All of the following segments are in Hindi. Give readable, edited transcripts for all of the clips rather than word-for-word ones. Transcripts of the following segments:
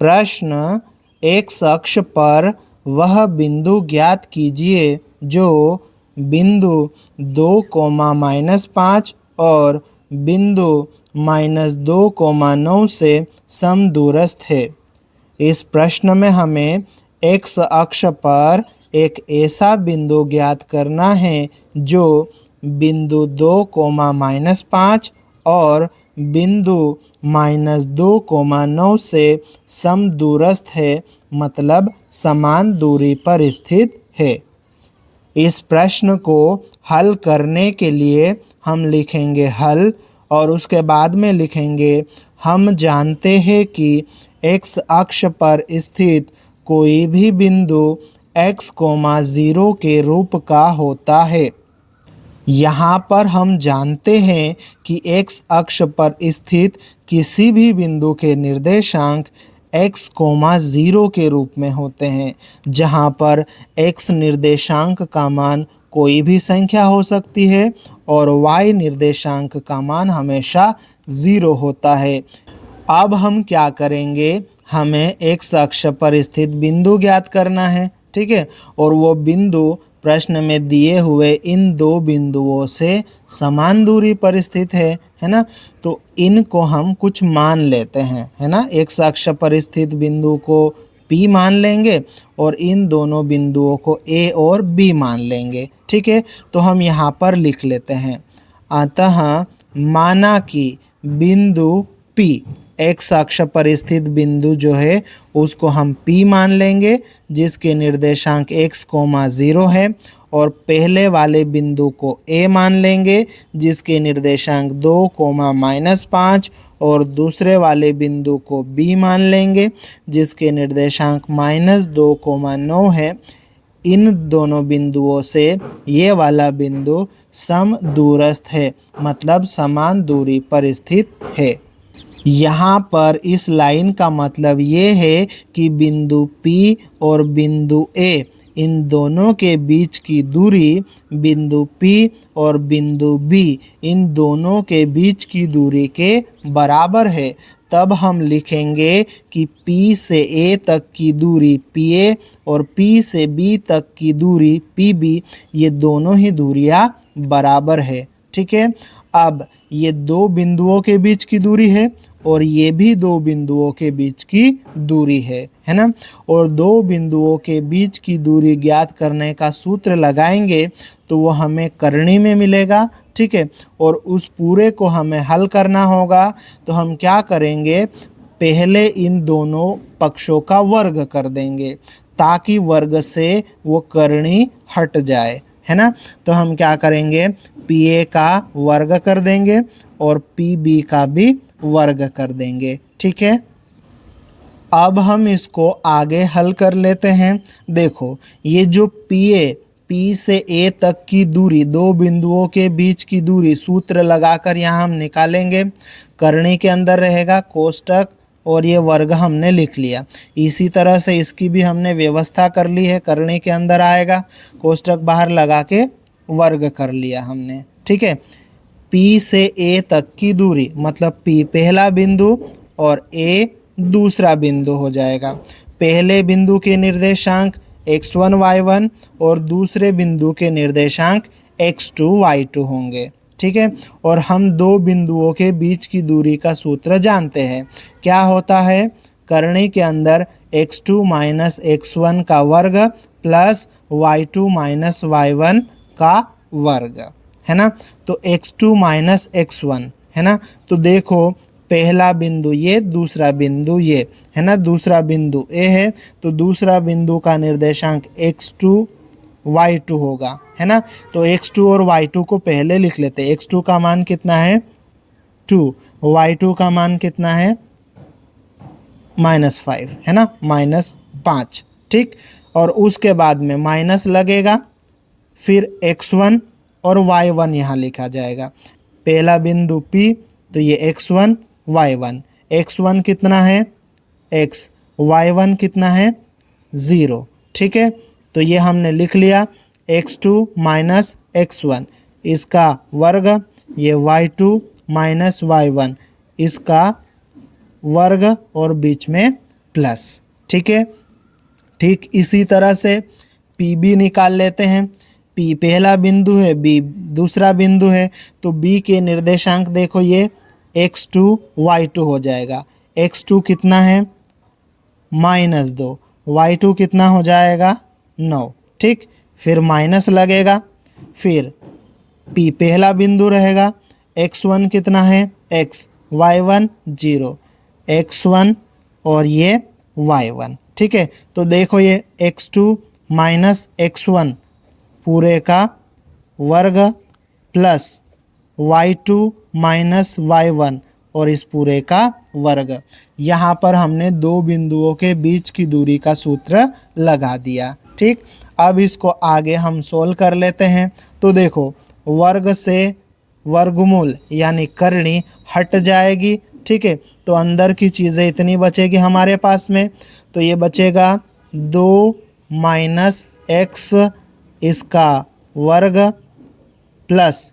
प्रश्न, एक्स अक्ष पर वह बिंदु ज्ञात कीजिए जो बिंदु 2, -5 और बिंदु -2, 9 से समदूरस्थ है। इस प्रश्न में हमें एक्स अक्ष पर एक ऐसा बिंदु ज्ञात करना है जो बिंदु 2, -5 और बिंदु -2, 9 से समदूरस्थ है, मतलब समान दूरी पर स्थित है। इस प्रश्न को हल करने के लिए हम लिखेंगे हल और उसके बाद में लिखेंगे हम जानते हैं कि एक्स अक्ष पर स्थित कोई भी बिंदु x, 0 के रूप का होता है। यहाँ पर हम जानते हैं कि x अक्ष पर स्थित किसी भी बिंदु के निर्देशांक x, 0 के रूप में होते हैं, जहाँ पर x निर्देशांक का मान कोई भी संख्या हो सकती है और y निर्देशांक का मान हमेशा 0 होता है। अब हम क्या करेंगे, हमें x अक्ष पर स्थित बिंदु ज्ञात करना है, ठीक है, और वो बिंदु प्रश्न में दिए हुए इन दो बिंदुओं से समान दूरी पर स्थित है ना। तो इनको हम कुछ मान लेते हैं, है ना। एक्स अक्ष पर स्थित बिंदु को P मान लेंगे और इन दोनों बिंदुओं को A और B मान लेंगे, ठीक है। तो हम यहाँ पर लिख लेते हैं, अतः माना कि बिंदु P, एक्स अक्ष पर स्थित बिंदु जो है उसको हम P मान लेंगे जिसके निर्देशांक x, 0 है, और पहले वाले बिंदु को A मान लेंगे जिसके निर्देशांक 2, -5 और दूसरे वाले बिंदु को B मान लेंगे जिसके निर्देशांक -2, 9 है। इन दोनों बिंदुओं से ये वाला बिंदु समदूरस्थ है, मतलब समान दूरी पर स्थित है। यहाँ पर इस लाइन का मतलब ये है कि बिंदु P और बिंदु A, इन दोनों के बीच की दूरी बिंदु P और बिंदु B, इन दोनों के बीच की दूरी के बराबर है। तब हम लिखेंगे कि P से A तक की दूरी PA और P से B तक की दूरी PB, ये दोनों ही दूरियां बराबर है, ठीक है। अब ये दो बिंदुओं के बीच की दूरी है और ये भी दो बिंदुओं के बीच की दूरी है ना। और दो बिंदुओं के बीच की दूरी ज्ञात करने का सूत्र लगाएंगे तो वो हमें करनी में मिलेगा, ठीक है। और उस पूरे को हमें हल करना होगा, तो हम क्या करेंगे, पहले इन दोनों पक्षों का वर्ग कर देंगे ताकि वर्ग से वो करनी हट जाए, है ना। तो हम क्या करेंगे, PA का वर्ग कर देंगे और PB का भी वर्ग कर देंगे, ठीक है। अब हम इसको आगे हल कर लेते हैं। देखो, ये जो P से A तक की दूरी, दो बिंदुओं के बीच की दूरी, सूत्र लगाकर यहाँ हम निकालेंगे। करनी के अंदर रहेगा कोष्टक और ये वर्ग हमने लिख लिया। इसी तरह से इसकी भी हमने व्यवस्था कर ली है, करनी के अंदर आएगा, कोष्टक बाहर लगा के वर्ग कर लिया हमने, ठीक है। P से A तक की दूरी, मतलब P पहला बिंदु और A दूसरा बिंदु हो जाएगा। पहले बिंदु के निर्देशांक x1, y1 और दूसरे बिंदु के निर्देशांक x2, y2 होंगे, ठीक है। और हम दो बिंदुओं के बीच की दूरी का सूत्र जानते हैं, क्या होता है, करनी के अंदर x2 - x1 का वर्ग प्लस y2 - y1 का वर्ग, है ना। तो x2 - x1, है ना। तो देखो, पहला बिंदु ये, दूसरा बिंदु ये, है ना। दूसरा बिंदु A है तो दूसरा बिंदु का निर्देशांक x2, y2 होगा, है ना। तो x2 और y2 को पहले लिख लेते हैं। x2 का मान कितना है 2, y2 का मान कितना है -5, है ना, -5, ठीक। और उसके बाद में माइनस लगेगा, फिर x1 और y1 यहाँ लिखा जाएगा। पहला बिंदु P, तो ये x1, y1, x1 कितना है x, y1 कितना है 0, ठीक है। तो ये हमने लिख लिया, x2 - x1 इसका वर्ग, ये y2 - y1 इसका वर्ग और बीच में प्लस। ठीक है, ठीक इसी तरह से पी बी निकाल लेते हैं। पी पहला बिंदु है, बी दूसरा बिंदु है, तो बी के निर्देशांक देखो ये x2 y2 हो जाएगा। x2 कितना है -2, y2 कितना हो जाएगा 9। ठीक, फिर माइनस लगेगा, फिर P पहला बिंदु रहेगा, x1 कितना है x, y1 0, x1 और ये y1। ठीक है, तो देखो ये x2 माइनस x1 पूरे का वर्ग प्लस y2 माइनस y1 और इस पूरे का वर्ग। यहाँ पर हमने दो बिंदुओं के बीच की दूरी का सूत्र लगा दिया। ठीक, अब इसको आगे हम सोल्व कर लेते हैं। तो देखो वर्ग से वर्गमूल यानी करनी हट जाएगी। ठीक है, तो अंदर की चीज़ें इतनी बचेगी हमारे पास में, तो ये बचेगा 2 माइनस एक्स इसका वर्ग प्लस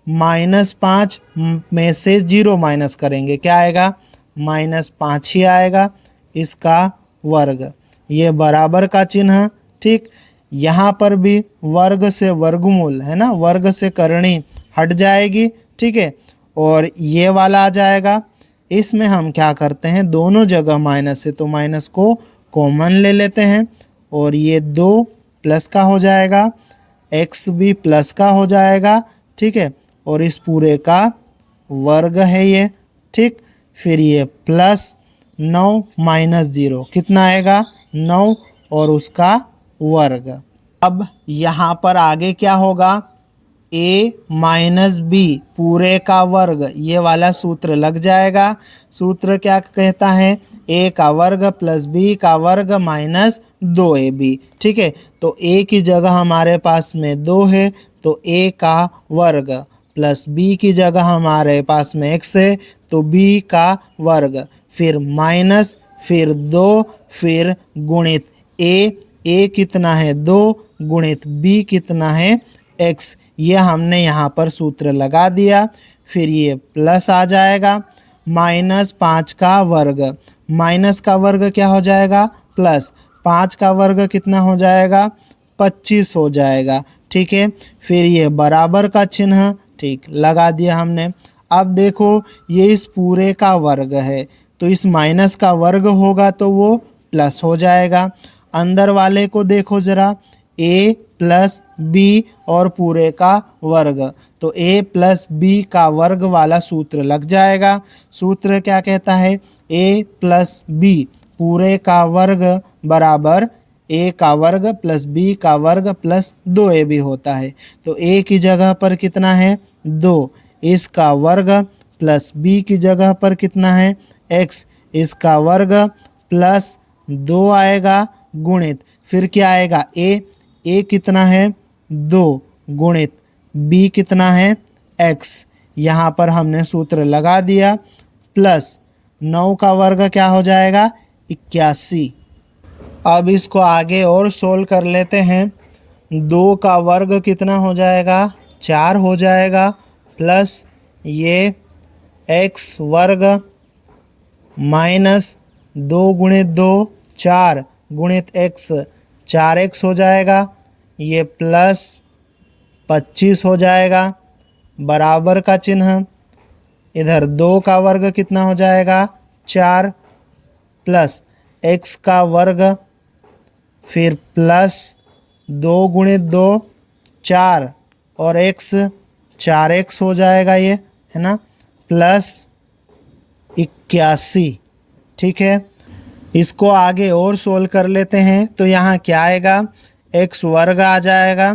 -5 में से 0 माइनस करेंगे, क्या आएगा -5 ही आएगा इसका वर्ग, ये बराबर का चिन्ह। ठीक, यहाँ पर भी वर्ग से वर्गमूल है ना, वर्ग से करनी हट जाएगी। ठीक है, और ये वाला आ जाएगा। इसमें हम क्या करते हैं, दोनों जगह माइनस है तो माइनस को कॉमन ले लेते हैं और ये 2 प्लस का हो जाएगा, x भी प्लस का हो जाएगा। ठीक है, और इस पूरे का वर्ग है ये। ठीक, फिर ये प्लस 9 माइनस 0 कितना आएगा 9 और उसका वर्ग। अब यहाँ पर आगे क्या होगा, a माइनस बी पूरे का वर्ग, ये वाला सूत्र लग जाएगा। सूत्र क्या कहता है, a का वर्ग प्लस b का वर्ग माइनस 2ab। ठीक है, तो a की जगह हमारे पास में 2 है तो a का वर्ग प्लस b की जगह हमारे पास में x है तो b का वर्ग, फिर माइनस, फिर 2, फिर गुणित a कितना है 2 गुणित b कितना है x। ये हमने यहाँ पर सूत्र लगा दिया। फिर ये प्लस आ जाएगा, -5 का वर्ग, माइनस का वर्ग क्या हो जाएगा प्लस, 5 का वर्ग कितना हो जाएगा 25 हो जाएगा। ठीक है, फिर ये बराबर का चिन्ह ठीक लगा दिया हमने। अब देखो ये इस पूरे का वर्ग है तो इस माइनस का वर्ग होगा तो वो प्लस हो जाएगा। अंदर वाले को देखो जरा, a प्लस बी और पूरे का वर्ग, तो a प्लस बी का वर्ग वाला सूत्र लग जाएगा। सूत्र क्या कहता है, a प्लस बी पूरे का वर्ग बराबर a का वर्ग प्लस b का वर्ग प्लस 2ab होता है। तो a की जगह पर कितना है 2, इसका वर्ग प्लस b की जगह पर कितना है x, इसका वर्ग प्लस 2 आएगा गुणित, फिर क्या आएगा a कितना है 2 गुणित b कितना है x। यहाँ पर हमने सूत्र लगा दिया, प्लस 9 का वर्ग क्या हो जाएगा 81। अब इसको आगे और सोल्व कर लेते हैं। 2 का वर्ग कितना हो जाएगा 4 हो जाएगा, प्लस ये x वर्ग माइनस 2 गुणित 2 4 गुणित x 4x हो जाएगा, ये प्लस 25 हो जाएगा, बराबर का चिन्ह। इधर 2 का वर्ग कितना हो जाएगा 4 प्लस x का वर्ग, फिर प्लस 2 गुणित 2 4 और x 4x हो जाएगा ये है ना, प्लस 81। ठीक है, इसको आगे और सोल्व कर लेते हैं। तो यहाँ क्या आएगा, x वर्ग आ जाएगा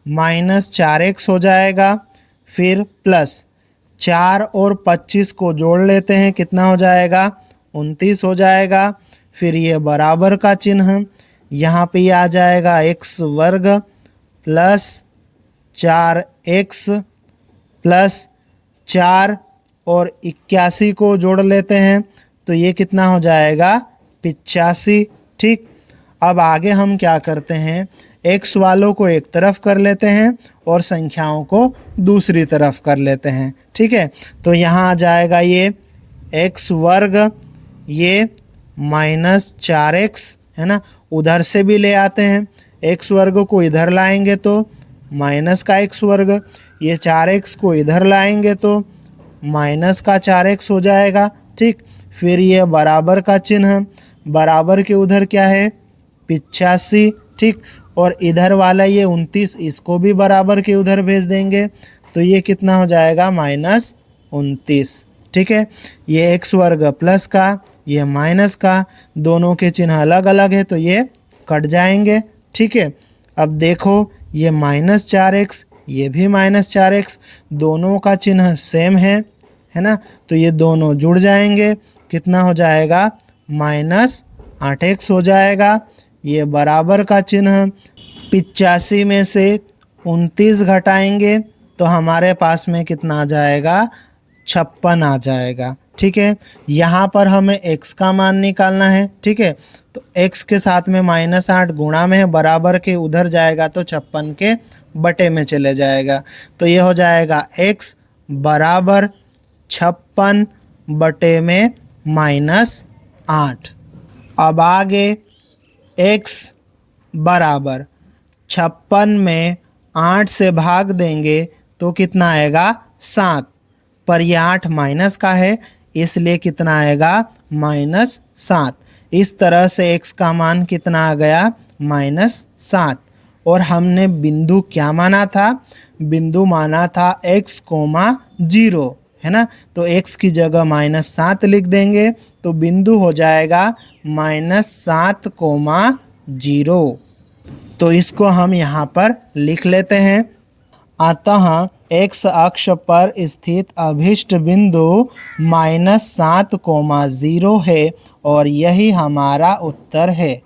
माइनस 4x हो जाएगा, फिर प्लस 4 और 25 को जोड़ लेते हैं, कितना हो जाएगा 29 हो जाएगा। फिर ये बराबर का चिन्ह, यहाँ पे आ जाएगा x वर्ग प्लस 4x प्लस 4 और 81 को जोड़ लेते हैं तो ये कितना हो जाएगा 85। ठीक, अब आगे हम क्या करते हैं, x वालों को एक तरफ कर लेते हैं और संख्याओं को दूसरी तरफ कर लेते हैं। ठीक है, तो यहाँ आ जाएगा ये x वर्ग, ये माइनस 4x, है ना। उधर से भी ले आते हैं, x वर्ग को इधर लाएंगे तो माइनस का x वर्ग, ये 4x को इधर लाएंगे तो माइनस का 4x हो जाएगा। ठीक, फिर ये बराबर का चिन्ह, बराबर के उधर क्या है 85। ठीक, और इधर वाला ये 29, इसको भी बराबर के उधर भेज देंगे तो ये कितना हो जाएगा माइनस 29। ठीक है, ये x वर्ग प्लस का, ये माइनस का, दोनों के चिन्ह अलग अलग है तो ये कट जाएंगे। ठीक है, अब देखो ये माइनस 4x, ये भी माइनस 4x, दोनों का चिन्ह सेम है ना, तो ये दोनों जुड़ जाएंगे, कितना हो जाएगा माइनस 8x हो जाएगा। ये बराबर का चिन्ह, 85 में से 29 घटाएंगे तो हमारे पास में कितना आ जाएगा 56 आ जाएगा। ठीक है, यहाँ पर हमें x का मान निकालना है। ठीक है, तो x के साथ में -8 गुणा में है, बराबर के उधर जाएगा तो 56 के बटे में चले जाएगा, तो ये हो जाएगा x बराबर 56 बटे में -8। अब आगे x बराबर 56 में 8 से भाग देंगे तो कितना आएगा 7, पर ये 8 माइनस का है इसलिए कितना आएगा -7। इस तरह से x का मान कितना आ गया -7। और हमने बिंदु क्या माना था, बिंदु माना था x, 0, है ना, तो x की जगह -7 लिख देंगे तो बिंदु हो जाएगा -7, 0। तो इसको हम यहाँ पर लिख लेते हैं। अतः x अक्ष पर स्थित अभीष्ट बिंदु -7, 0 है और यही हमारा उत्तर है।